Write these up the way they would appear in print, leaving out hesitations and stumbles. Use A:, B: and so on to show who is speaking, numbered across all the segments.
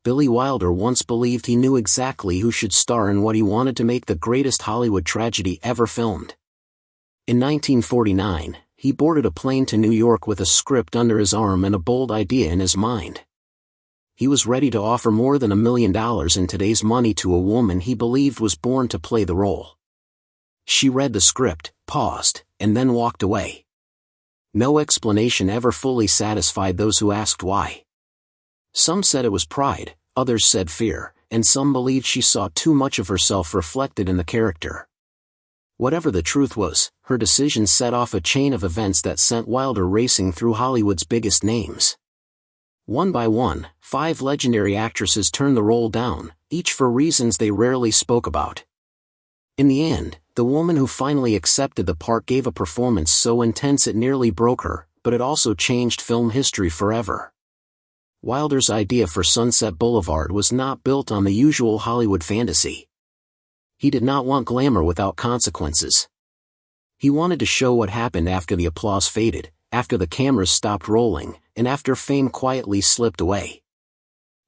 A: Billy Wilder once believed he knew exactly who should star in what he wanted to make the greatest Hollywood tragedy ever filmed. In 1949, he boarded a plane to New York with a script under his arm and a bold idea in his mind. He was ready to offer more than $1 million in today's money to a woman he believed was born to play the role. She read the script, paused, and then walked away. No explanation ever fully satisfied those who asked why. Some said it was pride, others said fear, and some believed she saw too much of herself reflected in the character. Whatever the truth was, her decision set off a chain of events that sent Wilder racing through Hollywood's biggest names. One by one, 5 legendary actresses turned the role down, each for reasons they rarely spoke about. In the end, the woman who finally accepted the part gave a performance so intense it nearly broke her, but it also changed film history forever. Wilder's idea for Sunset Boulevard was not built on the usual Hollywood fantasy. He did not want glamour without consequences. He wanted to show what happened after the applause faded, after the cameras stopped rolling, and after fame quietly slipped away.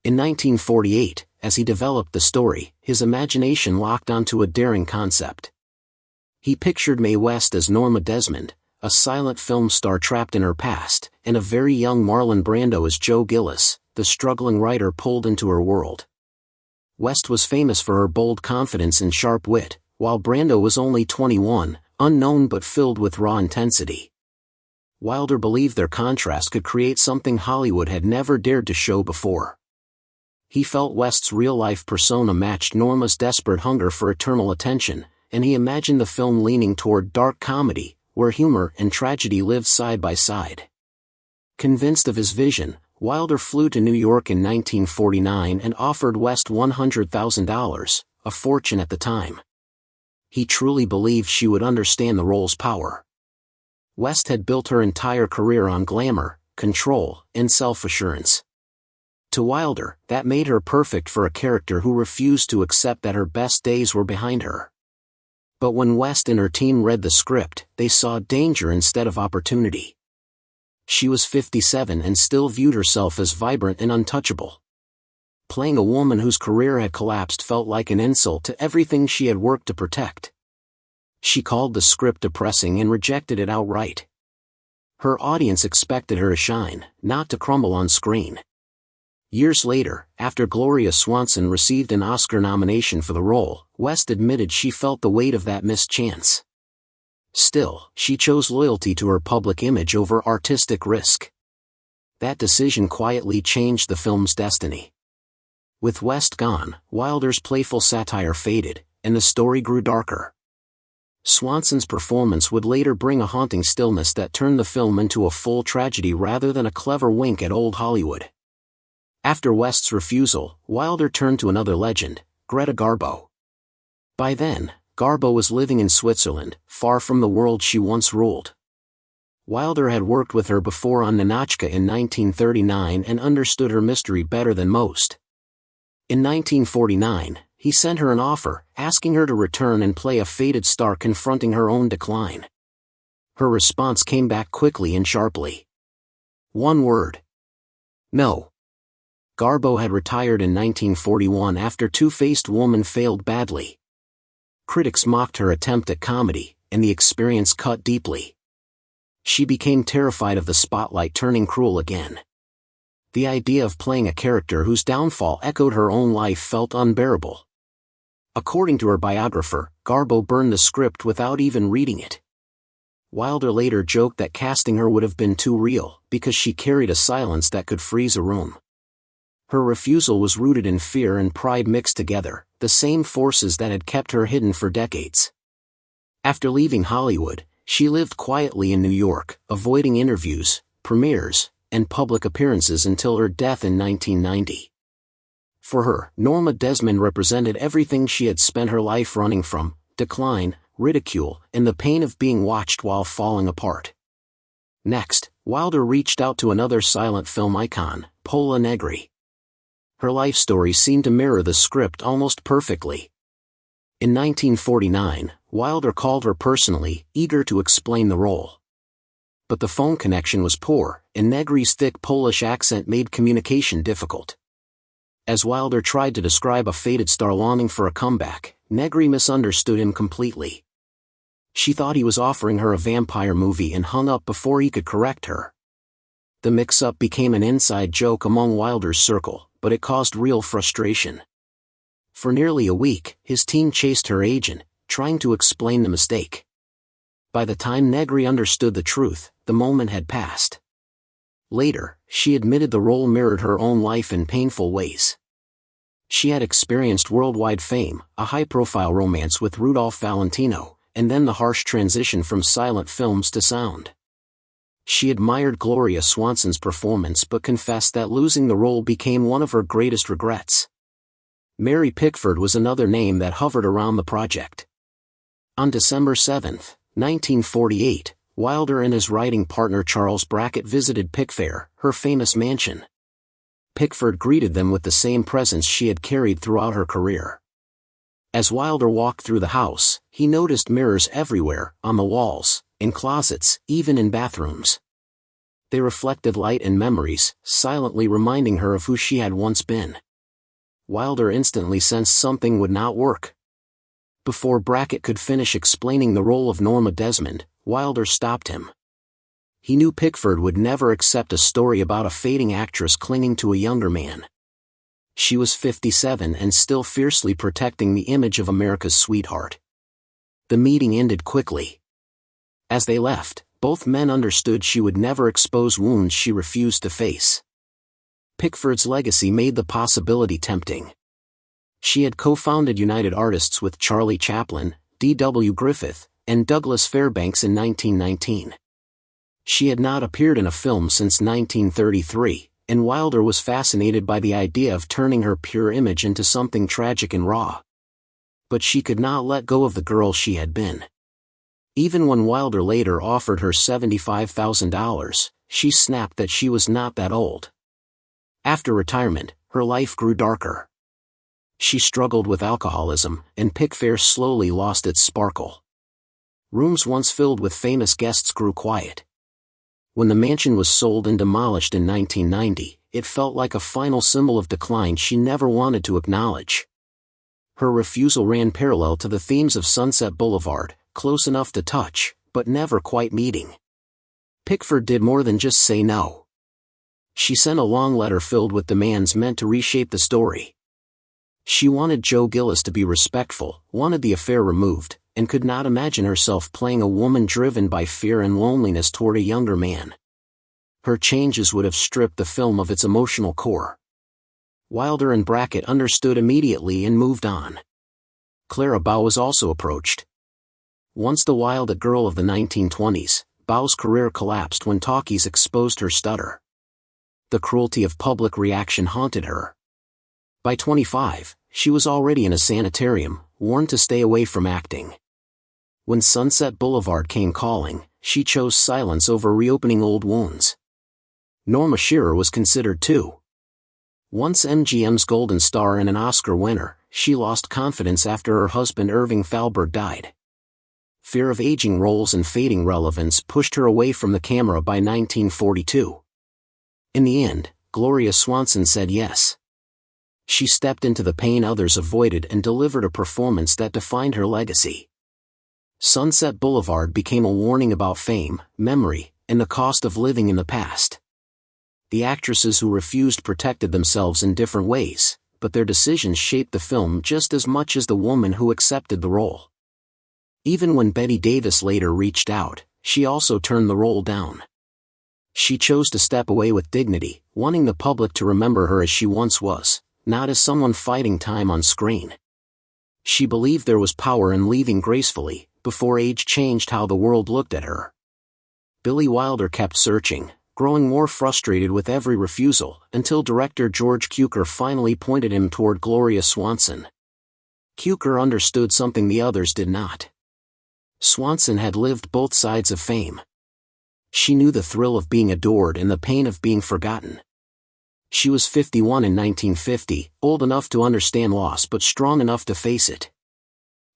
A: In 1948, as he developed the story, his imagination locked onto a daring concept. He pictured Mae West as Norma Desmond, a silent film star trapped in her past, and a very young Marlon Brando as Joe Gillis, the struggling writer pulled into her world. West was famous for her bold confidence and sharp wit, while Brando was only 21, unknown but filled with raw intensity. Wilder believed their contrast could create something Hollywood had never dared to show before. He felt West's real-life persona matched Norma's desperate hunger for eternal attention, and he imagined the film leaning toward dark comedy, where humor and tragedy lived side by side. Convinced of his vision, Wilder flew to New York in 1949 and offered West $100,000, a fortune at the time. He truly believed she would understand the role's power. West had built her entire career on glamour, control, and self-assurance. To Wilder, that made her perfect for a character who refused to accept that her best days were behind her. But when West and her team read the script, they saw danger instead of opportunity. She was 57 and still viewed herself as vibrant and untouchable. Playing a woman whose career had collapsed felt like an insult to everything she had worked to protect. She called the script depressing and rejected it outright. Her audience expected her to shine, not to crumble on screen. Years later, after Gloria Swanson received an Oscar nomination for the role, West admitted she felt the weight of that missed chance. Still, she chose loyalty to her public image over artistic risk. That decision quietly changed the film's destiny. With West gone, Wilder's playful satire faded, and the story grew darker. Swanson's performance would later bring a haunting stillness that turned the film into a full tragedy rather than a clever wink at old Hollywood. After West's refusal, Wilder turned to another legend, Greta Garbo. By then, Garbo was living in Switzerland, far from the world she once ruled. Wilder had worked with her before on Ninotchka in 1939 and understood her mystery better than most. In 1949, he sent her an offer, asking her to return and play a faded star confronting her own decline. Her response came back quickly and sharply. One word. No. Garbo had retired in 1941 after Two-Faced Woman failed badly. Critics mocked her attempt at comedy, and the experience cut deeply. She became terrified of the spotlight turning cruel again. The idea of playing a character whose downfall echoed her own life felt unbearable. According to her biographer, Garbo burned the script without even reading it. Wilder later joked that casting her would have been too real, because she carried a silence that could freeze a room. Her refusal was rooted in fear and pride mixed together, the same forces that had kept her hidden for decades. After leaving Hollywood, she lived quietly in New York, avoiding interviews, premieres, and public appearances until her death in 1990. For her, Norma Desmond represented everything she had spent her life running from: decline, ridicule, and the pain of being watched while falling apart. Next, Wilder reached out to another silent film icon, Pola Negri. Her life story seemed to mirror the script almost perfectly. In 1949, Wilder called her personally, eager to explain the role. But the phone connection was poor, and Negri's thick Polish accent made communication difficult. As Wilder tried to describe a faded star longing for a comeback, Negri misunderstood him completely. She thought he was offering her a vampire movie and hung up before he could correct her. The mix-up became an inside joke among Wilder's circle, but it caused real frustration. For nearly a week, his team chased her agent, trying to explain the mistake. By the time Negri understood the truth, the moment had passed. Later, she admitted the role mirrored her own life in painful ways. She had experienced worldwide fame, a high-profile romance with Rudolph Valentino, and then the harsh transition from silent films to sound. She admired Gloria Swanson's performance but confessed that losing the role became one of her greatest regrets. Mary Pickford was another name that hovered around the project. On December 7, 1948, Wilder and his writing partner Charles Brackett visited Pickfair, her famous mansion. Pickford greeted them with the same presence she had carried throughout her career. As Wilder walked through the house, he noticed mirrors everywhere, on the walls, in closets, even in bathrooms. They reflected light and memories, silently reminding her of who she had once been. Wilder instantly sensed something would not work. Before Brackett could finish explaining the role of Norma Desmond, Wilder stopped him. He knew Pickford would never accept a story about a fading actress clinging to a younger man. She was 57 and still fiercely protecting the image of America's sweetheart. The meeting ended quickly. As they left, both men understood she would never expose wounds she refused to face. Pickford's legacy made the possibility tempting. She had co-founded United Artists with Charlie Chaplin, D.W. Griffith, and Douglas Fairbanks in 1919. She had not appeared in a film since 1933, and Wilder was fascinated by the idea of turning her pure image into something tragic and raw. But she could not let go of the girl she had been. Even when Wilder later offered her $75,000, she snapped that she was not that old. After retirement, her life grew darker. She struggled with alcoholism, and Pickfair slowly lost its sparkle. Rooms once filled with famous guests grew quiet. When the mansion was sold and demolished in 1990, it felt like a final symbol of decline she never wanted to acknowledge. Her refusal ran parallel to the themes of Sunset Boulevard, close enough to touch, but never quite meeting. Pickford did more than just say no. She sent a long letter filled with demands meant to reshape the story. She wanted Joe Gillis to be respectful, wanted the affair removed, and could not imagine herself playing a woman driven by fear and loneliness toward a younger man. Her changes would have stripped the film of its emotional core. Wilder and Brackett understood immediately and moved on. Clara Bow was also approached. Once the wild girl of the 1920s, Bow's career collapsed when talkies exposed her stutter. The cruelty of public reaction haunted her. By 25, she was already in a sanitarium, warned to stay away from acting. When Sunset Boulevard came calling, she chose silence over reopening old wounds. Norma Shearer was considered too. Once MGM's Golden Star and an Oscar winner, she lost confidence after her husband Irving Thalberg died. Fear of aging roles and fading relevance pushed her away from the camera by 1942. In the end, Gloria Swanson said yes. She stepped into the pain others avoided and delivered a performance that defined her legacy. Sunset Boulevard became a warning about fame, memory, and the cost of living in the past. The actresses who refused protected themselves in different ways, but their decisions shaped the film just as much as the woman who accepted the role. Even when Bette Davis later reached out, she also turned the role down. She chose to step away with dignity, wanting the public to remember her as she once was, not as someone fighting time on screen. She believed there was power in leaving gracefully, before age changed how the world looked at her. Billy Wilder kept searching, growing more frustrated with every refusal, until director George Cukor finally pointed him toward Gloria Swanson. Cukor understood something the others did not. Swanson had lived both sides of fame. She knew the thrill of being adored and the pain of being forgotten. She was 51 in 1950, old enough to understand loss but strong enough to face it.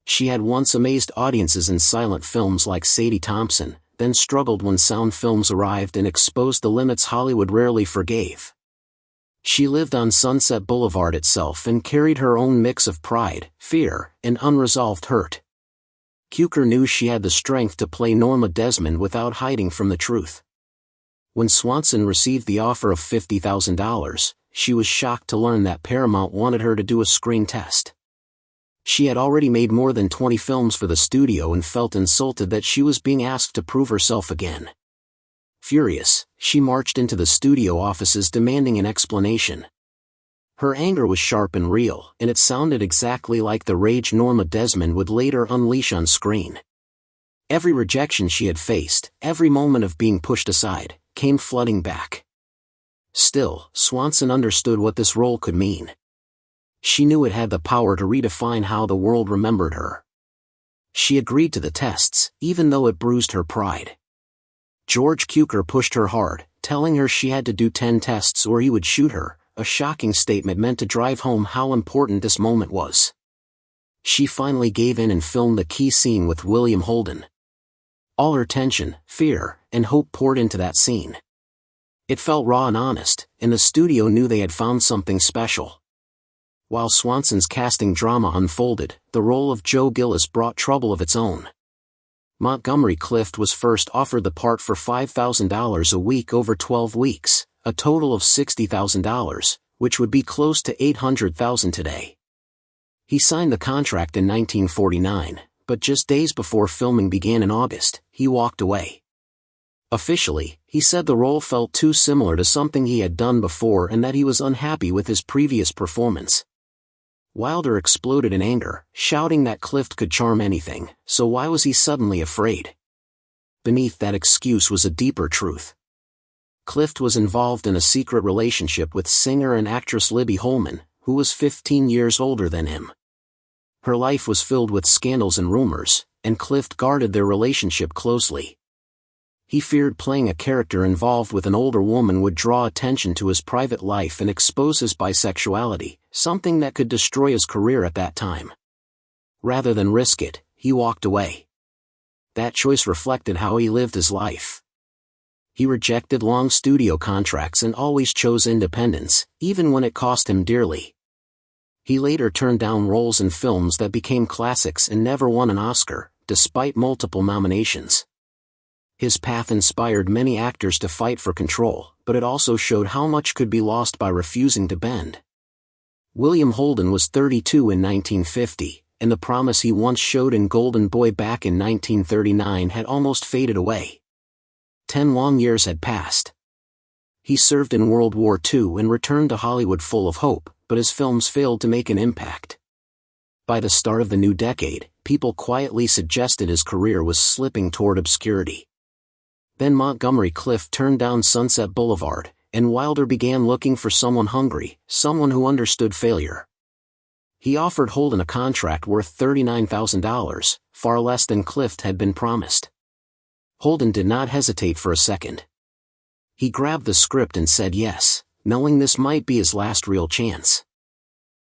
A: She had once amazed audiences in silent films like Sadie Thompson, then struggled when sound films arrived and exposed the limits Hollywood rarely forgave. She lived on Sunset Boulevard itself and carried her own mix of pride, fear, and unresolved hurt. Cukor knew she had the strength to play Norma Desmond without hiding from the truth. When Swanson received the offer of $50,000, she was shocked to learn that Paramount wanted her to do a screen test. She had already made more than 20 films for the studio and felt insulted that she was being asked to prove herself again. Furious, she marched into the studio offices demanding an explanation. Her anger was sharp and real, and it sounded exactly like the rage Norma Desmond would later unleash on screen. Every rejection she had faced, every moment of being pushed aside, came flooding back. Still, Swanson understood what this role could mean. She knew it had the power to redefine how the world remembered her. She agreed to the tests, even though it bruised her pride. George Cukor pushed her hard, telling her she had to do 10 tests or he would shoot her, a shocking statement meant to drive home how important this moment was. She finally gave in and filmed the key scene with William Holden. All her tension, fear, and hope poured into that scene. It felt raw and honest, and the studio knew they had found something special. While Swanson's casting drama unfolded, the role of Joe Gillis brought trouble of its own. Montgomery Clift was first offered the part for $5,000 a week over 12 weeks, a total of $60,000, which would be close to $800,000 today. He signed the contract in 1949, but just days before filming began in August, he walked away. Officially, he said the role felt too similar to something he had done before and that he was unhappy with his previous performance. Wilder exploded in anger, shouting that Clift could charm anything, so why was he suddenly afraid? Beneath that excuse was a deeper truth. Clift was involved in a secret relationship with singer and actress Libby Holman, who was 15 years older than him. Her life was filled with scandals and rumors, and Clift guarded their relationship closely. He feared playing a character involved with an older woman would draw attention to his private life and expose his bisexuality, something that could destroy his career at that time. Rather than risk it, he walked away. That choice reflected how he lived his life. He rejected long studio contracts and always chose independence, even when it cost him dearly. He later turned down roles in films that became classics and never won an Oscar, despite multiple nominations. His path inspired many actors to fight for control, but it also showed how much could be lost by refusing to bend. William Holden was 32 in 1950, and the promise he once showed in Golden Boy back in 1939 had almost faded away. 10 long years had passed. He served in World War II and returned to Hollywood full of hope, but his films failed to make an impact. By the start of the new decade, people quietly suggested his career was slipping toward obscurity. Then Montgomery Clift turned down Sunset Boulevard, and Wilder began looking for someone hungry, someone who understood failure. He offered Holden a contract worth $39,000, far less than Clift had been promised. Holden did not hesitate for a second. He grabbed the script and said yes, knowing this might be his last real chance.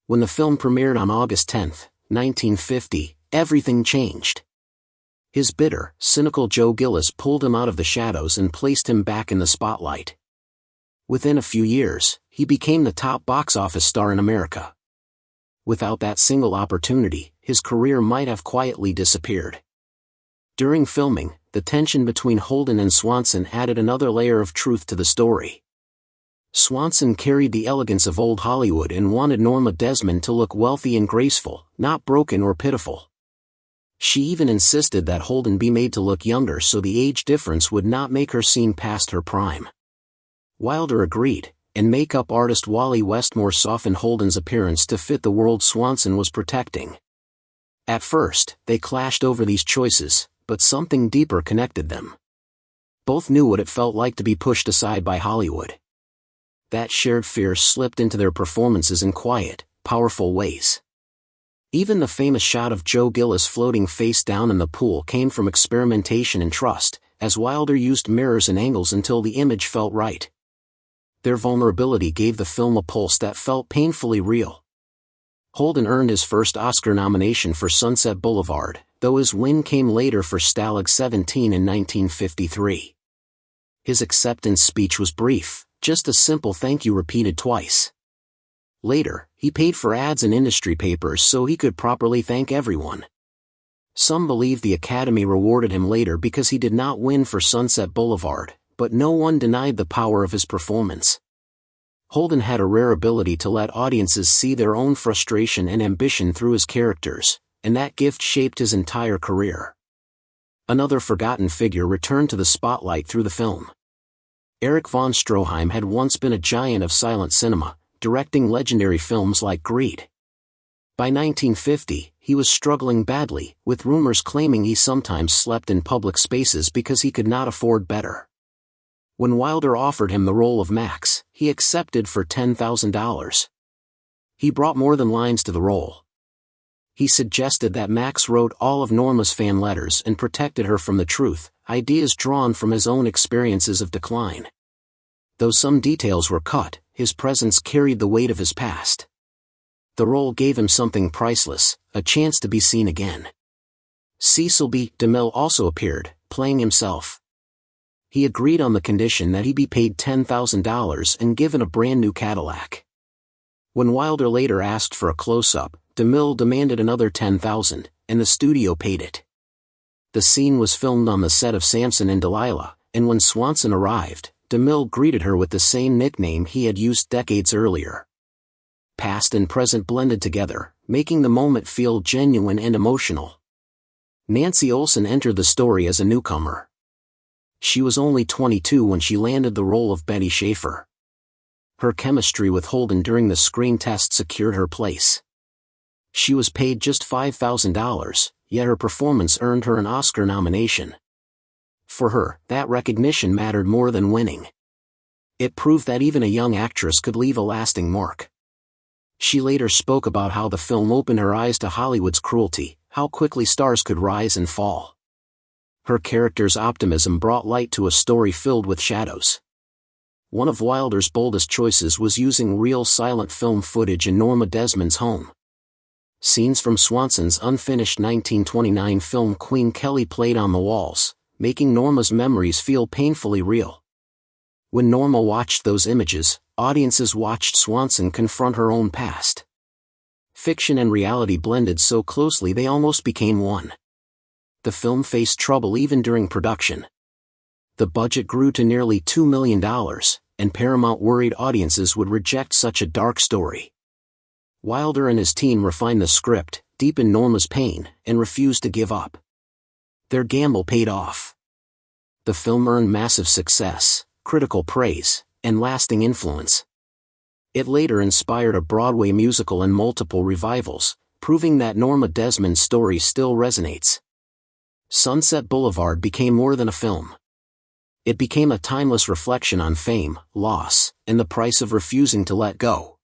A: When the film premiered on August 10, 1950, everything changed. His bitter, cynical Joe Gillis pulled him out of the shadows and placed him back in the spotlight. Within a few years, he became the top box office star in America. Without that single opportunity, his career might have quietly disappeared. During filming, the tension between Holden and Swanson added another layer of truth to the story. Swanson carried the elegance of old Hollywood and wanted Norma Desmond to look wealthy and graceful, not broken or pitiful. She even insisted that Holden be made to look younger so the age difference would not make her seem past her prime. Wilder agreed, and makeup artist Wally Westmore softened Holden's appearance to fit the world Swanson was protecting. At first, they clashed over these choices, but something deeper connected them. Both knew what it felt like to be pushed aside by Hollywood. That shared fear slipped into their performances in quiet, powerful ways. Even the famous shot of Joe Gillis floating face down in the pool came from experimentation and trust, as Wilder used mirrors and angles until the image felt right. Their vulnerability gave the film a pulse that felt painfully real. Holden earned his first Oscar nomination for Sunset Boulevard, though his win came later for Stalag 17 in 1953. His acceptance speech was brief, Just a simple thank you repeated twice. Later, he paid for ads in industry papers so he could properly thank everyone. Some believe the Academy rewarded him later because he did not win for Sunset Boulevard, but no one denied the power of his performance. Holden had a rare ability to let audiences see their own frustration and ambition through his characters, and that gift shaped his entire career. Another forgotten figure returned to the spotlight through the film. Erich von Stroheim had once been a giant of silent cinema, directing legendary films like Greed. By 1950, he was struggling badly, with rumors claiming he sometimes slept in public spaces because he could not afford better. When Wilder offered him the role of Max, he accepted for $10,000. He brought more than lines to the role. He suggested that Max wrote all of Norma's fan letters and protected her from the truth, ideas drawn from his own experiences of decline. Though some details were cut, his presence carried the weight of his past. The role gave him something priceless, a chance to be seen again. Cecil B. DeMille also appeared, playing himself. He agreed on the condition that he be paid $10,000 and given a brand new Cadillac. When Wilder later asked for a close-up, DeMille demanded another $10,000, and the studio paid it. The scene was filmed on the set of Samson and Delilah, and when Swanson arrived, DeMille greeted her with the same nickname he had used decades earlier. Past and present blended together, making the moment feel genuine and emotional. Nancy Olson entered the story as a newcomer. She was only 22 when she landed the role of Betty Schaefer. Her chemistry with Holden during the screen test secured her place. She was paid just $5,000, yet her performance earned her an Oscar nomination. For her, that recognition mattered more than winning. It proved that even a young actress could leave a lasting mark. She later spoke about how the film opened her eyes to Hollywood's cruelty, how quickly stars could rise and fall. Her character's optimism brought light to a story filled with shadows. One of Wilder's boldest choices was using real silent film footage in Norma Desmond's home. Scenes from Swanson's unfinished 1929 film Queen Kelly played on the walls, making Norma's memories feel painfully real. When Norma watched those images, audiences watched Swanson confront her own past. Fiction and reality blended so closely they almost became one. The film faced trouble even during production. The budget grew to nearly $2 million, and Paramount worried audiences would reject such a dark story. Wilder and his team refined the script, deepened Norma's pain, and refused to give up. Their gamble paid off. The film earned massive success, critical praise, and lasting influence. It later inspired a Broadway musical and multiple revivals, proving that Norma Desmond's story still resonates. Sunset Boulevard became more than a film. It became a timeless reflection on fame, loss, and the price of refusing to let go.